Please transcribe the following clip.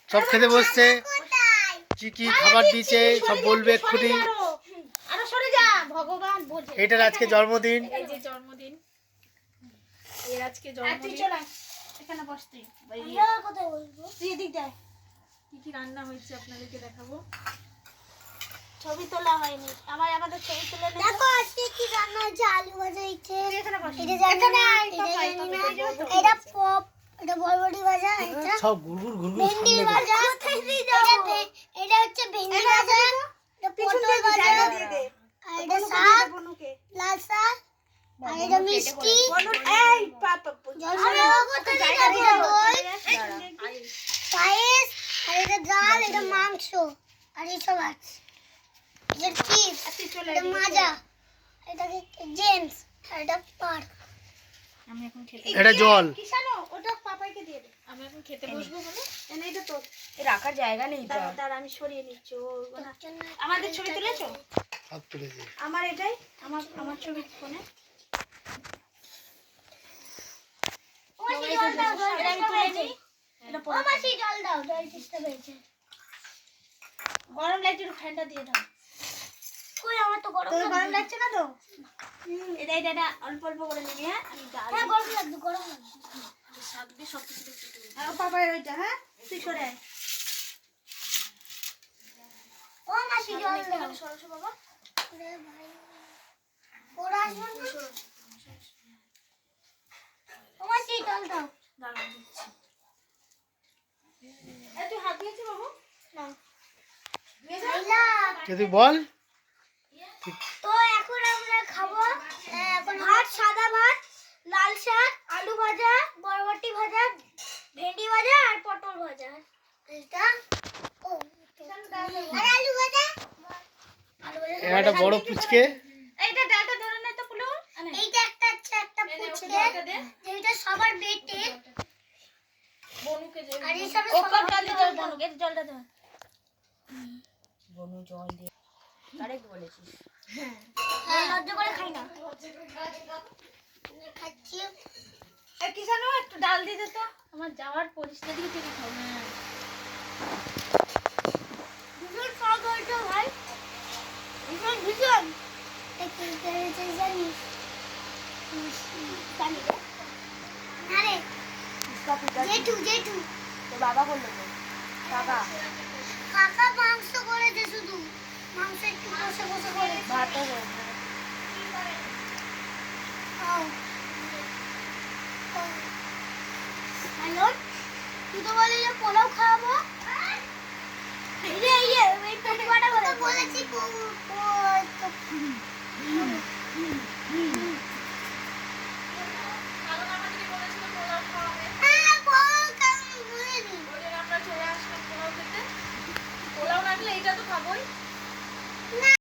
সব খেতে বসছে, কি কি খাবার দিয়েছে সব বলবে এক্ষুনি। এটার আজকে জন্মদিন। এই যে জন্মদিন, এর আজকে জন্মদিন। এখানে বসতে কি কি রান্না হয়েছে আপনাদেরকে দেখাবো। ছবি তোলা হয়নি আমাদের ছবি তুলে দেখো আজকে কি রান্না হয়েছে। আলু ভাজা হয়েছে, এটা পপ, এটা বরবটি ভাজা, এটা সব গুড়গুড় গুড়গুড় ভেন্ডি ভাজা, এটা হচ্ছে ভেন্ডি ভাজা, এটা পটল ভাজা, আর এটা শাক, লাল শাক, আর এটা মিষ্টি, এই পায়েস, আর এটা ডাল, এটা মাংস, আর এইসব আছে। এটা চিপস, এটা মাজা, এটা জেমস, আর এটা পার্ক। আমি এখন খেতে, এটা জল। কিষানো ওটা পাপাইকে দিয়ে দে। আমি এখন খেতে বসবো বলে এনে এটা তো রাখার জায়গা নেই তো। দাঁড়া আমি সরিয়ে নিচ্ছি। আমাদের ছবি তুলেছো? সব তুলেছে। আমার এটাই আমার ছবি ফোনে। ও মাসি জল দাও, এটা আমি তুলে নেই। এটা ও মাসি জল দাও, জল চেষ্টা পেয়েছে। গরম লাগছে, একটু ঠান্ডা দিয়ে দাও। কই আমার তো গরম লাগছে। গরম লাগছে না তো? এটা অল্প অল্প করে নিবি। হ্যাঁ আমি ডাল। হ্যাঁ গরম লাগছে, গরম লাগছে। শাক দিয়ে সব কিছু দিতে হবে। আর পাপাই ওইটা, হ্যাঁ তুই সরে আয়। ও মাসি জল দাও। সরসো বাবা, রে ভাই ওরা আসবে না। ও মাসি জল দাও। দাঁড়াও দিচ্ছি। এ তুই হাত দিয়েছিস বাবু? না। কে তুই বল। তো এখন আমরা খাবো এখন ভাত, সাদা ভাত, লাল শাক, আলু ভাজা, বরবটি ভাজা, ভেন্ডি ভাজা আর পটল ভাজা। এটা ও আর আলু ভাজা। একটা বড় পুচকে। এইটা ডালটা ধরে নে তো পুলু। এইটা একটা আছে, একটা পুচকে যেটা সবার বেটে বনুকে যে আর এই সব ওপর জল দিতে হবে। বনুকে জলটা দাও। বনু জল দিয়ে কারেক্ট বলেছিস। হ্যাঁ লজ্জা করে খাই না। খাচ্ছি। এ কিষানো একটু ডাল দিয়ে দে তো। আমার যাওয়ার পরিস্থিতি দিকে থেকে খাও। ভীষণ স্বাদ হয়েছে ভাই, ভীষণ ভীষণ। একটু পেরেছে জানিস জানি আরে জেঠু জেঠু তো বাবা বললো তো কাকা কাকা মাংস করেছে, শুধু মাংস একটু কষে কষে করে ভাতও হ্যালো তুই তো বলি যে পোলাও খাওয়াবো।